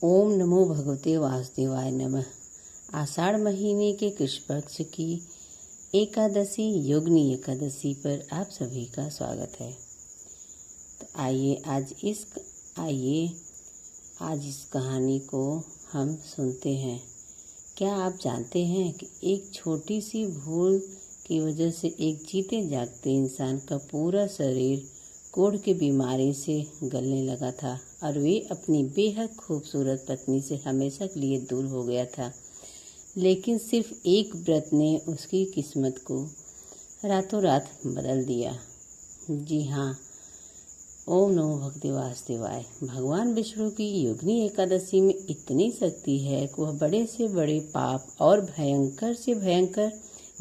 ओम नमो भगवते वासुदेवाय नमः। आषाढ़ महीने के कृष्ण पक्ष की एकादशी योगिनी एकादशी पर आप सभी का स्वागत है। तो आइए आज इस कहानी को हम सुनते हैं। क्या आप जानते हैं कि एक छोटी सी भूल की वजह से एक जीते जागते इंसान का पूरा शरीर कोढ़ की बीमारी से गलने लगा था और वे अपनी बेहद खूबसूरत पत्नी से हमेशा के लिए दूर हो गया था। लेकिन सिर्फ एक व्रत ने उसकी किस्मत को रातों रात बदल दिया। जी हाँ, ओम नमो भगवते वासुदेवाय। भगवान विष्णु की योगिनी एकादशी में इतनी शक्ति है कि वह बड़े से बड़े पाप और भयंकर से भयंकर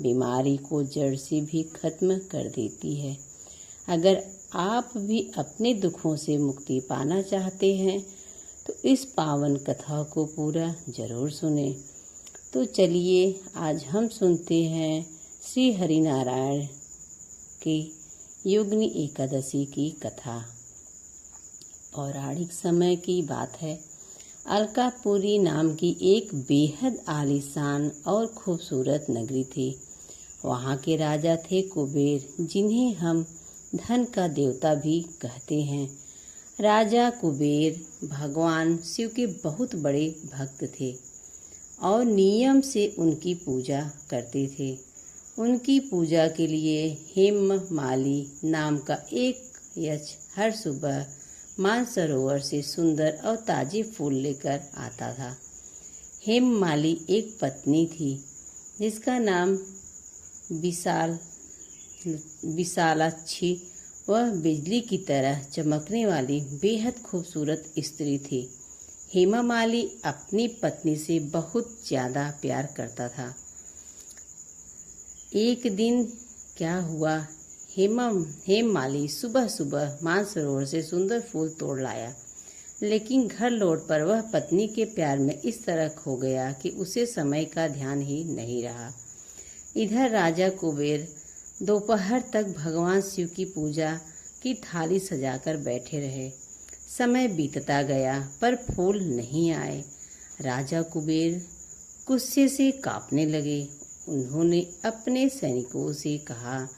बीमारी को जड़ से भी खत्म कर देती है। अगर आप भी अपने दुखों से मुक्ति पाना चाहते हैं तो इस पावन कथा को पूरा जरूर सुने। तो चलिए आज हम सुनते हैं श्री हरिनारायण की योगिनी एकादशी की कथा। पौराणिक समय की बात है। अलकापुरी नाम की एक बेहद आलीशान और खूबसूरत नगरी थी। वहाँ के राजा थे कुबेर, जिन्हें हम धन का देवता भी कहते हैं। राजा कुबेर भगवान शिव के बहुत बड़े भक्त थे और नियम से उनकी पूजा करते थे। उनकी पूजा के लिए हेममाली नाम का एक यक्ष हर सुबह मानसरोवर से सुंदर और ताजे फूल लेकर आता था। हेममाली एक पत्नी थी जिसका नाम विशालाक्षी, वह बिजली की तरह चमकने वाली बेहद खूबसूरत स्त्री थी। हेममाली अपनी पत्नी से बहुत ज़्यादा प्यार करता था। एक दिन क्या हुआ, हेममाली सुबह सुबह मानसरोवर से सुंदर फूल तोड़ लाया, लेकिन घर लौट पर वह पत्नी के प्यार में इस तरह खो गया कि उसे समय का ध्यान ही नहीं रहा। इधर राजा कुबेर दोपहर तक भगवान शिव की पूजा की थाली सजाकर बैठे रहे। समय बीतता गया पर फूल नहीं आए। राजा कुबेर गुस्से से कांपने लगे। उन्होंने अपने सैनिकों से कहा,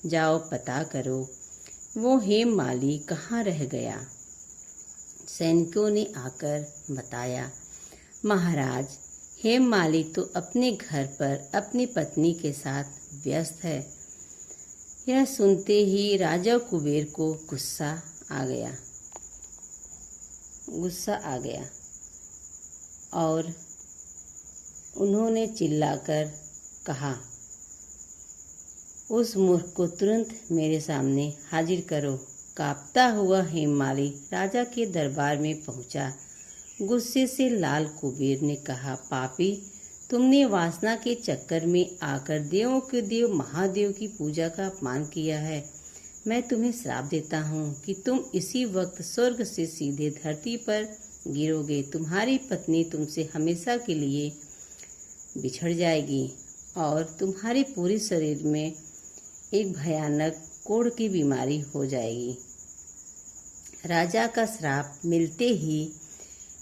जाओ पता करो वो हेममाली कहाँ रह गया। सैनिकों ने आकर बताया, महाराज हेममाली तो अपने घर पर अपनी पत्नी के साथ व्यस्त है। यह सुनते ही राजा कुबेर को गुस्सा आ गया और उन्होंने चिल्लाकर कहा, उस मूर्ख को तुरंत मेरे सामने हाजिर करो। कांपता हुआ हेममाली राजा के दरबार में पहुंचा। गुस्से से लाल कुबेर ने कहा, पापी, तुमने वासना के चक्कर में आकर देवों के देव महादेव की पूजा का अपमान किया है। मैं तुम्हें श्राप देता हूँ कि तुम इसी वक्त स्वर्ग से सीधे धरती पर गिरोगे। तुम्हारी पत्नी तुमसे हमेशा के लिए बिछड़ जाएगी और तुम्हारे पूरे शरीर में एक भयानक कोढ़ की बीमारी हो जाएगी। राजा का श्राप मिलते ही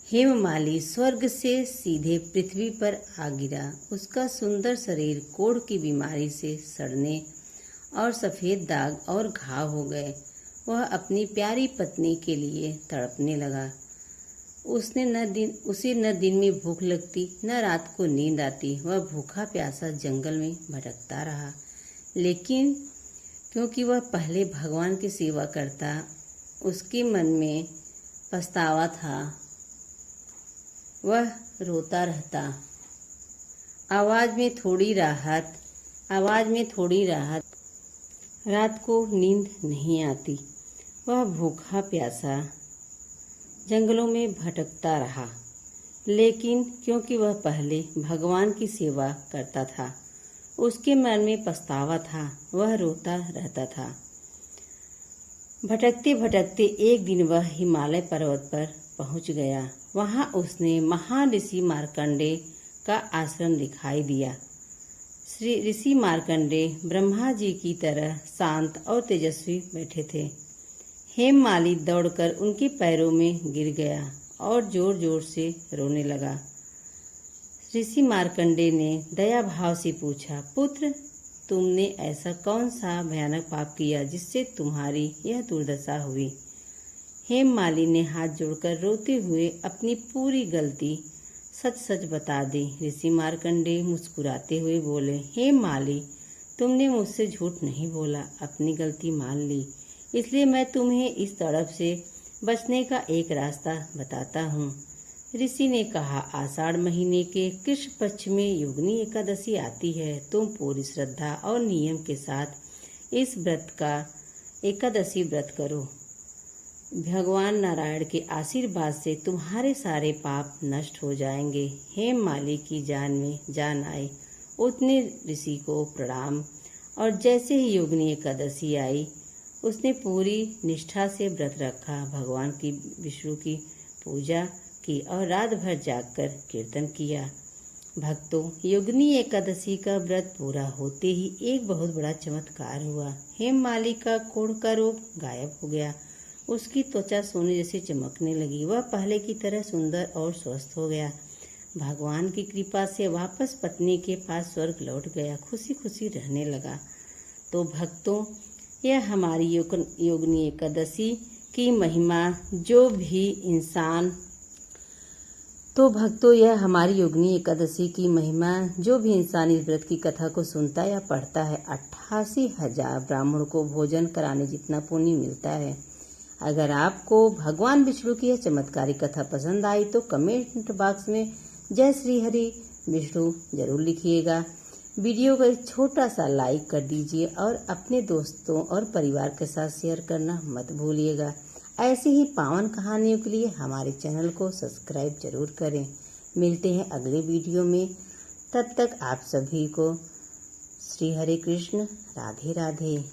हेममाली स्वर्ग से सीधे पृथ्वी पर आ गिरा। उसका सुंदर शरीर कोढ़ की बीमारी से सड़ने और सफ़ेद दाग और घाव हो गए। वह अपनी प्यारी पत्नी के लिए तड़पने लगा। उसे न दिन में भूख लगती न रात को नींद आती। वह भूखा प्यासा जंगल में भटकता रहा, लेकिन क्योंकि वह पहले भगवान की सेवा करता, उसके मन में पछतावा था। वह रोता रहता। आवाज़ में थोड़ी राहत। रात को नींद नहीं आती। वह भूखा प्यासा जंगलों में भटकता रहा, लेकिन क्योंकि वह पहले भगवान की सेवा करता था, उसके मन में पछतावा था। वह रोता रहता था। भटकते भटकते एक दिन वह हिमालय पर्वत पर पहुंच गया। वहां उसने महान ऋषि मार्कंडेय का आश्रम दिखाई दिया। श्री ऋषि मार्कंडेय ब्रह्मा जी की तरह शांत और तेजस्वी बैठे थे। हेममाली दौड़कर उनके पैरों में गिर गया और जोर जोर से रोने लगा। ऋषि मार्कंडेय ने दया भाव से पूछा, पुत्र, तुमने ऐसा कौन सा भयानक पाप किया जिससे तुम्हारी यह दुर्दशा हुई? हेममाली ने हाथ जोड़कर रोते हुए अपनी पूरी गलती सच सच बता दी। ऋषि मार्कंडेय मुस्कुराते हुए बोले, हेममाली, तुमने मुझसे झूठ नहीं बोला, अपनी गलती मान ली। इसलिए मैं तुम्हें इस तड़प से बचने का एक रास्ता बताता हूँ। ऋषि ने कहा, आषाढ़ महीने के कृष्ण पक्ष में योगिनी एकादशी आती है। तुम पूरी श्रद्धा और नियम के साथ इस व्रत का एकादशी व्रत करो। भगवान नारायण के आशीर्वाद से तुम्हारे सारे पाप नष्ट हो जाएंगे। हेममाली की जान में जान आई। उसने ऋषि को प्रणाम और जैसे ही योगिनी एकादशी आई उसने पूरी निष्ठा से व्रत रखा, भगवान की विष्णु की पूजा की और रात भर जागकर कीर्तन किया। भक्तों, योगिनी एकादशी का व्रत पूरा होते ही एक बहुत बड़ा चमत्कार हुआ। हेममाली का कोढ़ का रोग गायब हो गया। उसकी त्वचा सोने जैसे चमकने लगी। वह पहले की तरह सुंदर और स्वस्थ हो गया। भगवान की कृपा से वापस पत्नी के पास स्वर्ग लौट गया, खुशी खुशी रहने लगा। तो भक्तों, यह हमारी योगिनी एकादशी की महिमा जो भी इंसान इस व्रत की कथा को सुनता या पढ़ता है, 88,000 ब्राह्मणों को भोजन कराने जितना पुण्य मिलता है। अगर आपको भगवान विष्णु की यह चमत्कारिक कथा पसंद आई तो कमेंट बॉक्स में जय श्री हरि विष्णु जरूर लिखिएगा। वीडियो को एक छोटा सा लाइक कर दीजिए और अपने दोस्तों और परिवार के साथ शेयर करना मत भूलिएगा। ऐसी ही पावन कहानियों के लिए हमारे चैनल को सब्सक्राइब जरूर करें। मिलते हैं अगले वीडियो में। तब तक आप सभी को श्री हरे कृष्ण, राधे राधे।